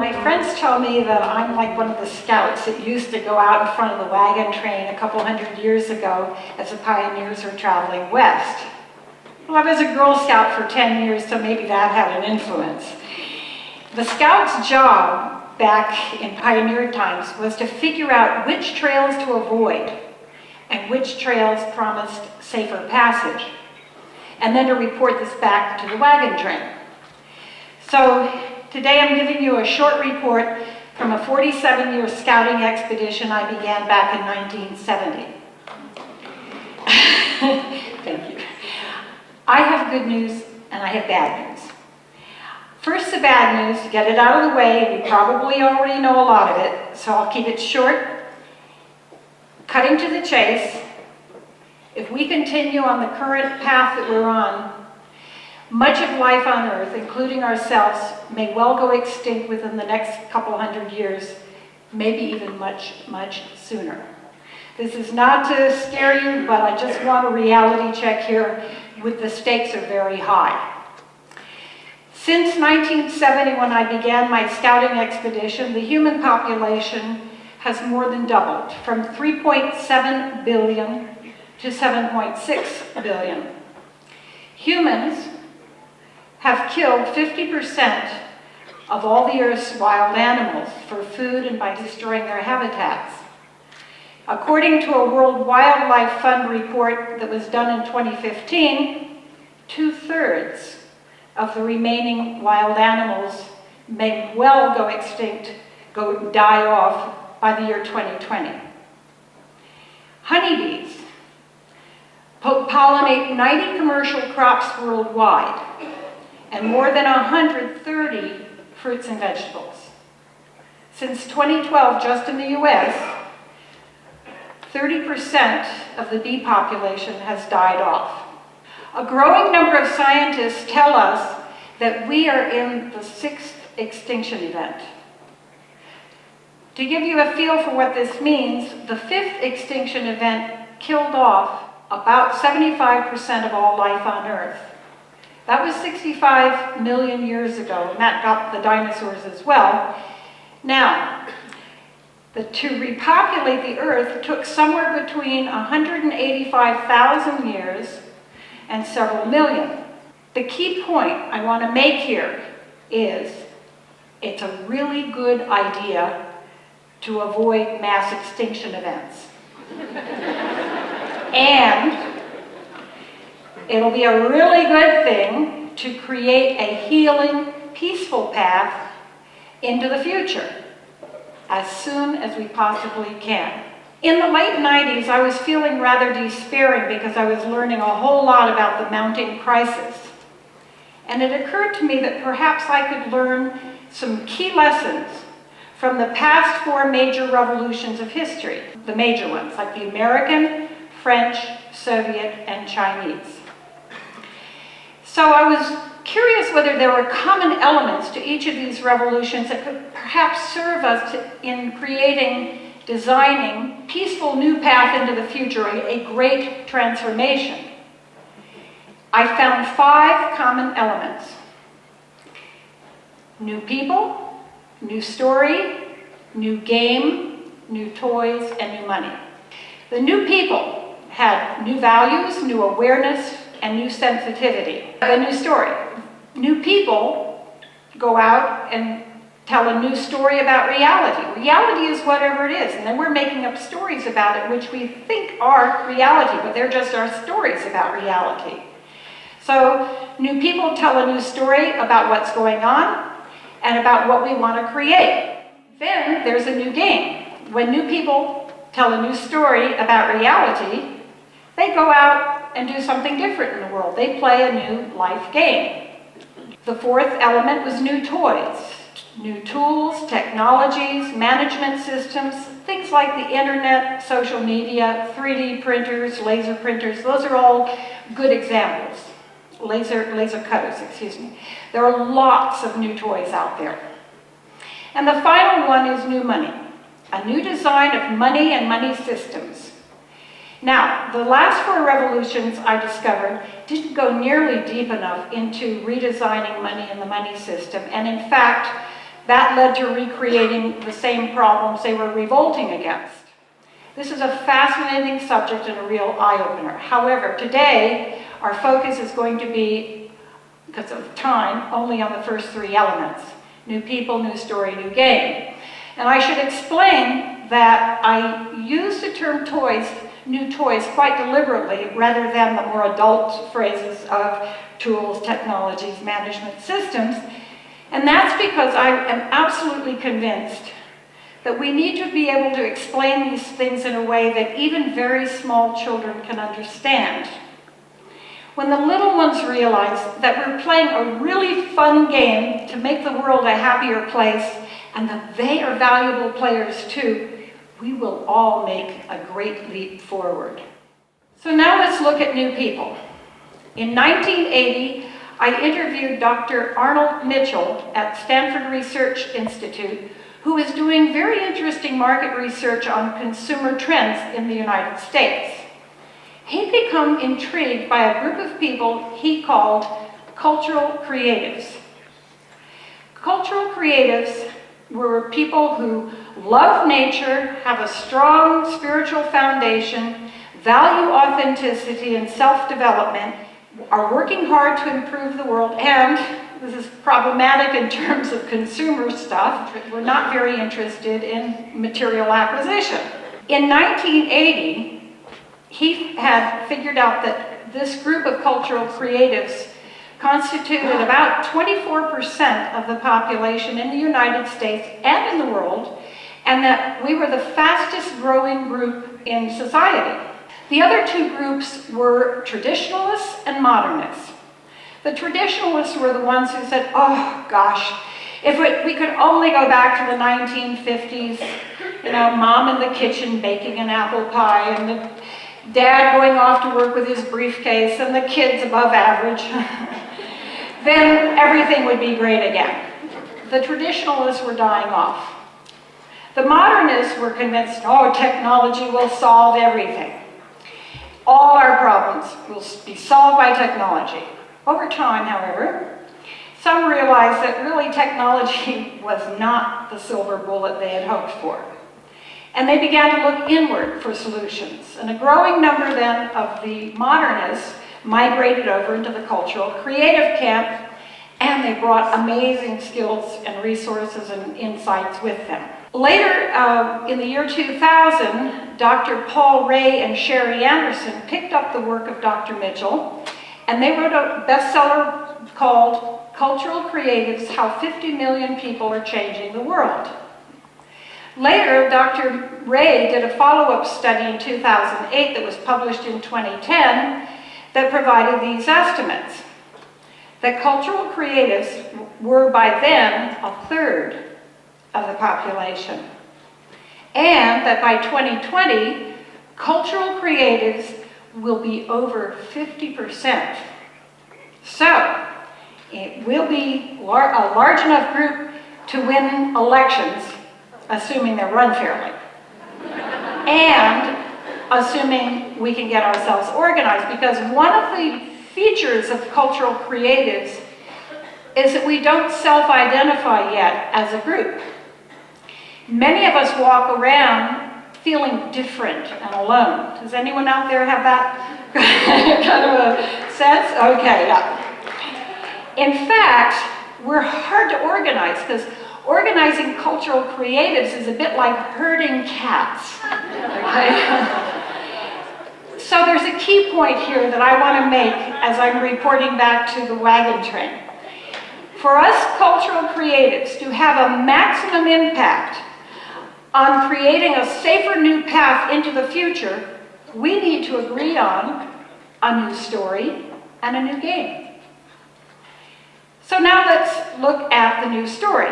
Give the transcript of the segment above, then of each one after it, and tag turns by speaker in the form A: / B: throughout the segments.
A: My friends tell me that I'm like one of the scouts that used to go out in front of the wagon train a couple hundred years ago as the pioneers were traveling west. Well, I was a Girl Scout for 10 years, so maybe that had an influence. The scout's job back in pioneer times was to figure out which trails to avoid and which trails promised safer passage, and then to report this back to the wagon train. So today I'm giving you a short report from a 47-year scouting expedition I began back in 1970. Thank you. I have good news and I have bad news. First, the bad news, to get it out of the way. You probably already know a lot of it, so I'll keep it short. Cutting to the chase, if we continue on the current path that we're on, much of life on Earth, including ourselves, may well go extinct within the next couple hundred years, maybe even much, much sooner. This is not to scare you, but I just want a reality check here. The stakes are very high. Since 1970, when I began my scouting expedition, the human population has more than doubled, from 3.7 billion to 7.6 billion. Humans have killed 50% of all the Earth's wild animals for food and by destroying their habitats. According to a World Wildlife Fund report that was done in 2015, 2/3 of the remaining wild animals may well go extinct, die off by the year 2020. Honeybees pollinate 90 commercial crops worldwide and more than 130 fruits and vegetables. Since 2012, just in the US, 30% of the bee population has died off. A growing number of scientists tell us that we are in the sixth extinction event. To give you a feel for what this means, the fifth extinction event killed off about 75% of all life on Earth. That was 65 million years ago, and that got the dinosaurs as well. Now, to repopulate the Earth took somewhere between 185,000 years and several million. The key point I want to make here is it's a really good idea to avoid mass extinction events. And it'll be a really good thing to create a healing, peaceful path into the future as soon as we possibly can. In the late 90s, I was feeling rather despairing because I was learning a whole lot about the mounting crisis. And it occurred to me that perhaps I could learn some key lessons from the past 4 major revolutions of history, the major ones, like the American, French, Soviet, and Chinese. So I was curious whether there were common elements to each of these revolutions that could perhaps serve us in designing peaceful new path into the future, a great transformation. I found 5 common elements: new people, new story, new game, new toys, and new money. The new people had new values, new awareness, and new sensitivity. The new story. New people go out and tell a new story about reality. Reality is whatever it is, and then we're making up stories about it which we think are reality, but they're just our stories about reality. So new people tell a new story about what's going on and about what we want to create. Then there's a new game. When new people tell a new story about reality, they go out and do something different in the world. They play a new life game. The 4th element was new toys. New tools, technologies, management systems, things like the internet, social media, 3D printers, laser printers. Those are all good examples. Laser cutters, excuse me. There are lots of new toys out there. And the final one is new money. A new design of money and money systems. Now, the last 4 revolutions I discovered didn't go nearly deep enough into redesigning money and the money system. And in fact, that led to recreating the same problems they were revolting against. This is a fascinating subject and a real eye-opener. However, today, our focus is going to be, because of time, only on the first three elements: new people, new story, new game. And I should explain that I use the term toys, new toys, quite deliberately, rather than the more adult phrases of tools, technologies, management systems. And that's because I am absolutely convinced that we need to be able to explain these things in a way that even very small children can understand. When the little ones realize that we're playing a really fun game to make the world a happier place, and that they are valuable players too, we will all make a great leap forward. So now let's look at new people. In 1980, I interviewed Dr. Arnold Mitchell at Stanford Research Institute, who is doing very interesting market research on consumer trends in the United States. He'd become intrigued by a group of people he called cultural creatives. Cultural creatives were people who love nature, have a strong spiritual foundation, value authenticity and self-development, are working hard to improve the world, and this is problematic in terms of consumer stuff, we're not very interested in material acquisition. In 1980, he had figured out that this group of cultural creatives constituted about 24% of the population in the United States and in the world, and that we were the fastest growing group in society. The other two groups were traditionalists and modernists. The traditionalists were the ones who said, oh gosh, if we could only go back to the 1950s, you know, mom in the kitchen baking an apple pie, and the dad going off to work with his briefcase, and the kids above average, then everything would be great again. The traditionalists were dying off. The modernists were convinced, oh, technology will solve everything. All our problems will be solved by technology. Over time, however, some realized that really technology was not the silver bullet they had hoped for. And they began to look inward for solutions. And a growing number then of the modernists migrated over into the cultural creative camp, and they brought amazing skills and resources and insights with them. Later, in the year 2000, Dr. Paul Ray and Sherry Anderson picked up the work of Dr. Mitchell, and they wrote a bestseller called Cultural Creatives: How 50 Million People Are Changing the World. Later, Dr. Ray did a follow-up study in 2008 that was published in 2010 that provided these estimates. That cultural creatives were by then a third of the population. And that by 2020, cultural creatives will be over 50%. So, it will be a large enough group to win elections, assuming they're run fairly. And assuming we can get ourselves organized, because one of the features of cultural creatives is that we don't self-identify yet as a group. Many of us walk around feeling different and alone. Does anyone out there have that kind of a sense? Okay, yeah. In fact, we're hard to organize, because organizing cultural creatives is a bit like herding cats. Okay? So there's a key point here that I want to make as I'm reporting back to the wagon train. For us cultural creatives to have a maximum impact on creating a safer new path into the future, we need to agree on a new story and a new game. So now let's look at the new story.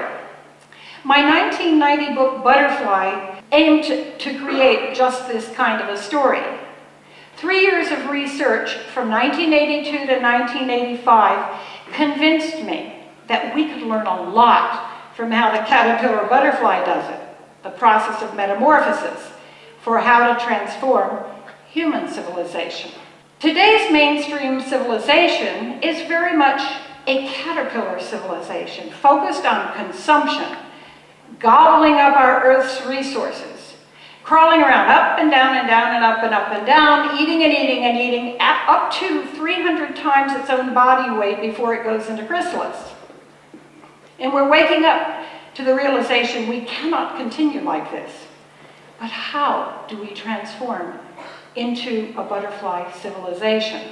A: My 1990 book, Butterfly, aimed to create just this kind of a story. 3 years of research from 1982 to 1985 convinced me that we could learn a lot from how the caterpillar butterfly does it, the process of metamorphosis, for how to transform human civilization. Today's mainstream civilization is very much a caterpillar civilization, focused on consumption, gobbling up our Earth's resources, crawling around up and down and down and up and up and down, eating and eating and eating, up to 300 times its own body weight before it goes into chrysalis. And we're waking up to the realization we cannot continue like this. But how do we transform into a butterfly civilization?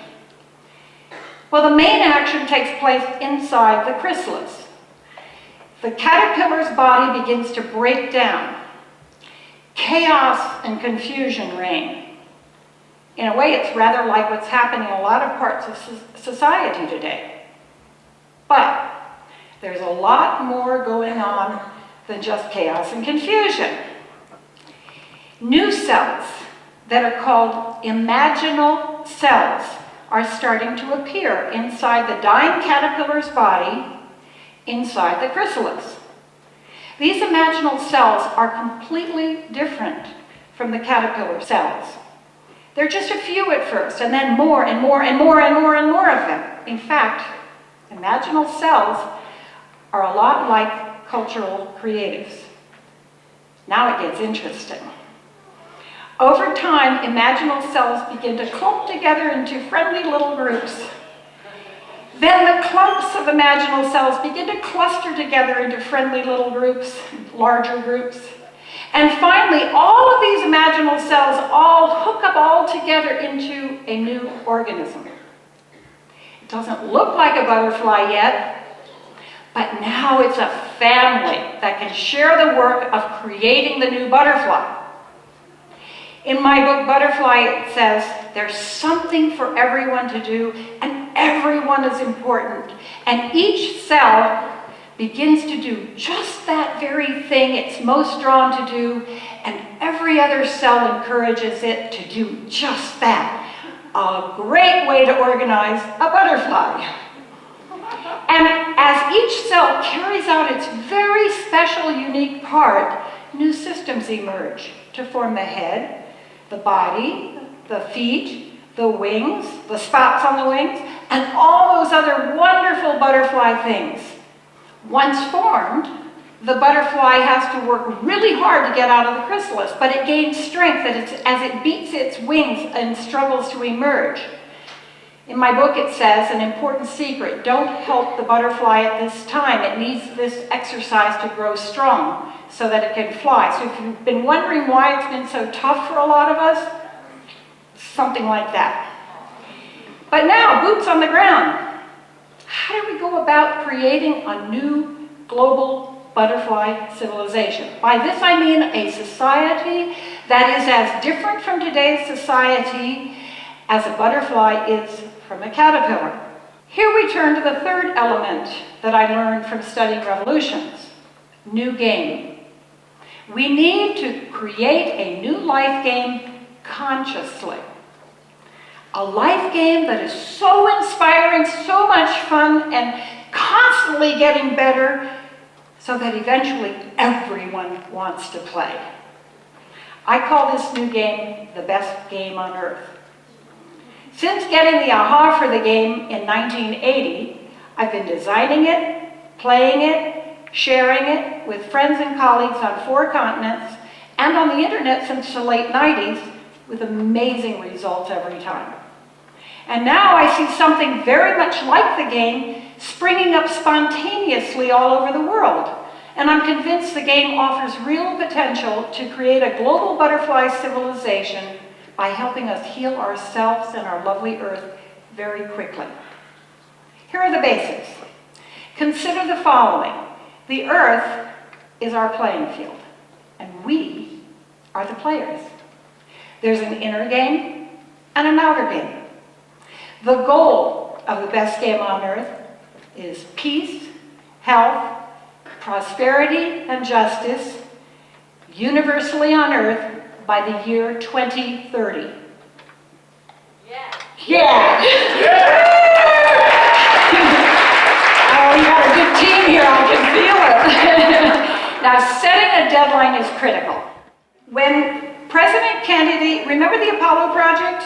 A: Well, the main action takes place inside the chrysalis. The caterpillar's body begins to break down. Chaos and confusion reign. In a way, it's rather like what's happening in a lot of parts of society today. But there's a lot more going on than just chaos and confusion. New cells that are called imaginal cells are starting to appear inside the dying caterpillar's body, inside the chrysalis. These imaginal cells are completely different from the caterpillar cells. There are just a few at first, and then more and more and more and more and more of them. In fact, imaginal cells are a lot like cultural creatives. Now it gets interesting. Over time, imaginal cells begin to clump together into friendly little groups. Then the clumps of imaginal cells begin to cluster together into friendly little groups, larger groups. And finally, all of these imaginal cells all hook up all together into a new organism. It doesn't look like a butterfly yet, but now it's a family that can share the work of creating the new butterfly. In my book, Butterfly, it says, there's something for everyone to do, and everyone is important. And each cell begins to do just that very thing it's most drawn to do, and every other cell encourages it to do just that. A great way to organize a butterfly. And as each cell carries out its very special, unique part, new systems emerge to form the head, the body, the feet, the wings, the spots on the wings, and all those other wonderful butterfly things. Once formed, the butterfly has to work really hard to get out of the chrysalis, but it gains strength as it beats its wings and struggles to emerge. In my book it says, an important secret, don't help the butterfly at this time. It needs this exercise to grow strong so that it can fly. So if you've been wondering why it's been so tough for a lot of us, something like that. But now, boots on the ground. How do we go about creating a new global butterfly civilization? By this I mean a society that is as different from today's society as a butterfly is from a caterpillar. Here we turn to the third element that I learned from studying revolutions, new game. We need to create a new life game consciously. A life game that is so inspiring, so much fun, and constantly getting better, so that eventually everyone wants to play. I call this new game the best game on earth. Since getting the aha for the game in 1980, I've been designing it, playing it, sharing it with friends and colleagues on 4 continents, and on the internet since the late 90s, with amazing results every time. And now I see something very much like the game springing up spontaneously all over the world. And I'm convinced the game offers real potential to create a global butterfly civilization by helping us heal ourselves and our lovely earth very quickly. Here are the basics. Consider the following. The earth is our playing field, and we are the players. There's an inner game and an outer game. The goal of the best game on earth is peace, health, prosperity, and justice, universally on earth by the year 2030. Yeah! Oh, you got a good team here, I can feel it. Now, setting a deadline is critical. When President Kennedy, remember the Apollo project?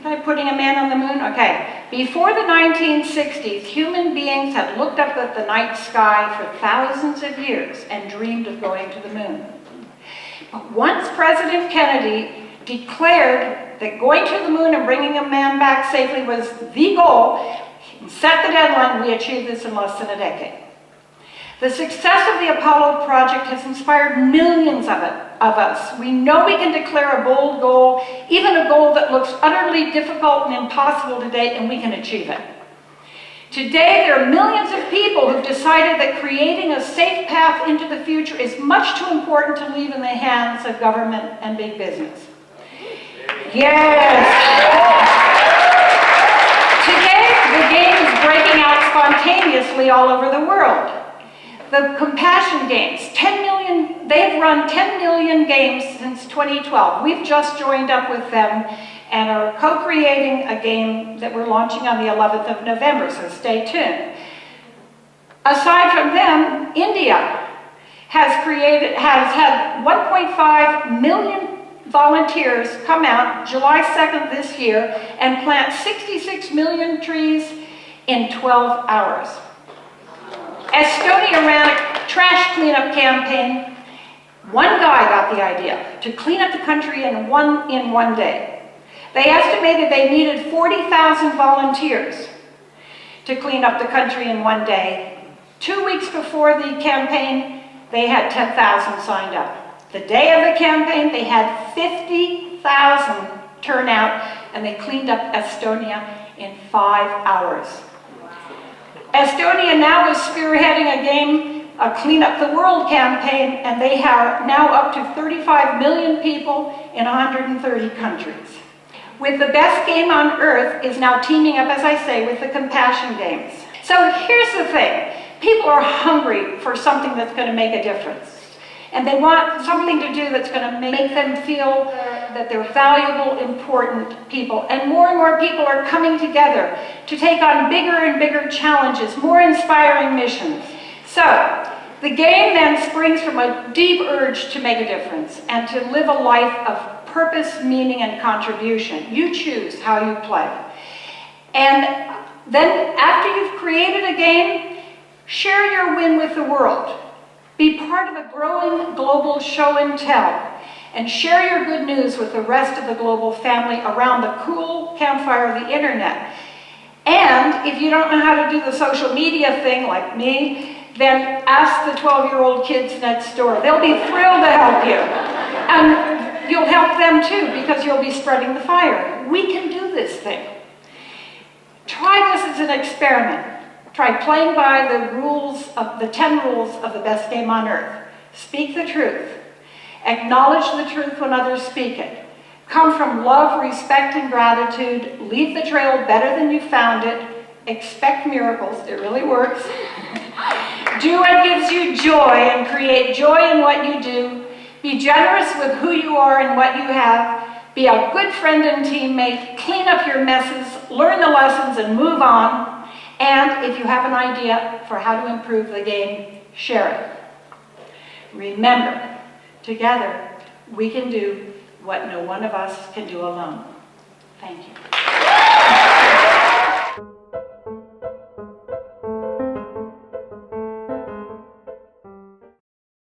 A: Okay, putting a man on the moon? Okay. Before the 1960s, human beings had looked up at the night sky for thousands of years and dreamed of going to the moon. But once President Kennedy declared that going to the moon and bringing a man back safely was the goal, and set the deadline, we achieved this in less than a decade. The success of the Apollo project has inspired millions of us. We know we can declare a bold goal, even a goal that looks utterly difficult and impossible today, and we can achieve it. Today, there are millions of people who've decided that creating a safe path into the future is much too important to leave in the hands of government and big business. Yes! Today, the game is breaking out spontaneously all over the world. The Compassion Games, 10 million, they've run 10 million games since 2012. We've just joined up with them and are co-creating a game that we're launching on the 11th of November, so stay tuned. Aside from them, India has had 1.5 million volunteers come out July 2nd this year and plant 66 million trees in 12 hours. Estonia ran a trash cleanup campaign. One guy got the idea to clean up the country in one day. They estimated they needed 40,000 volunteers to clean up the country in one day. 2 weeks before the campaign, they had 10,000 signed up. The day of the campaign, they had 50,000 turn out, and they cleaned up Estonia in 5 hours. Estonia now is spearheading a Clean Up the World campaign, and they are now up to 35 million people in 130 countries. With the best game on earth is now teaming up, as I say, with the Compassion Games. So here's the thing. People are hungry for something that's going to make a difference. And they want something to do that's going to make them feel that they're valuable, important people. And more people are coming together to take on bigger and bigger challenges, more inspiring missions. So, the game then springs from a deep urge to make a difference and to live a life of purpose, meaning, and contribution. You choose how you play. And then, after you've created a game, share your win with the world. Be part of a growing global show and tell, and share your good news with the rest of the global family around the cool campfire of the internet. And if you don't know how to do the social media thing like me, then ask the 12-year-old kids next door. They'll be thrilled to help you. And you'll help them too, because you'll be spreading the fire. We can do this thing. Try this as an experiment. Try playing by the 10 rules of the best game on earth. Speak the truth. Acknowledge the truth when others speak it. Come from love, respect, and gratitude. Leave the trail better than you found it. Expect miracles. It really works. Do what gives you joy and create joy in what you do. Be generous with who you are and what you have. Be a good friend and teammate. Clean up your messes. Learn the lessons and move on. And if you have an idea for how to improve the game, share it. Remember, together, we can do what no one of us can do alone. Thank you.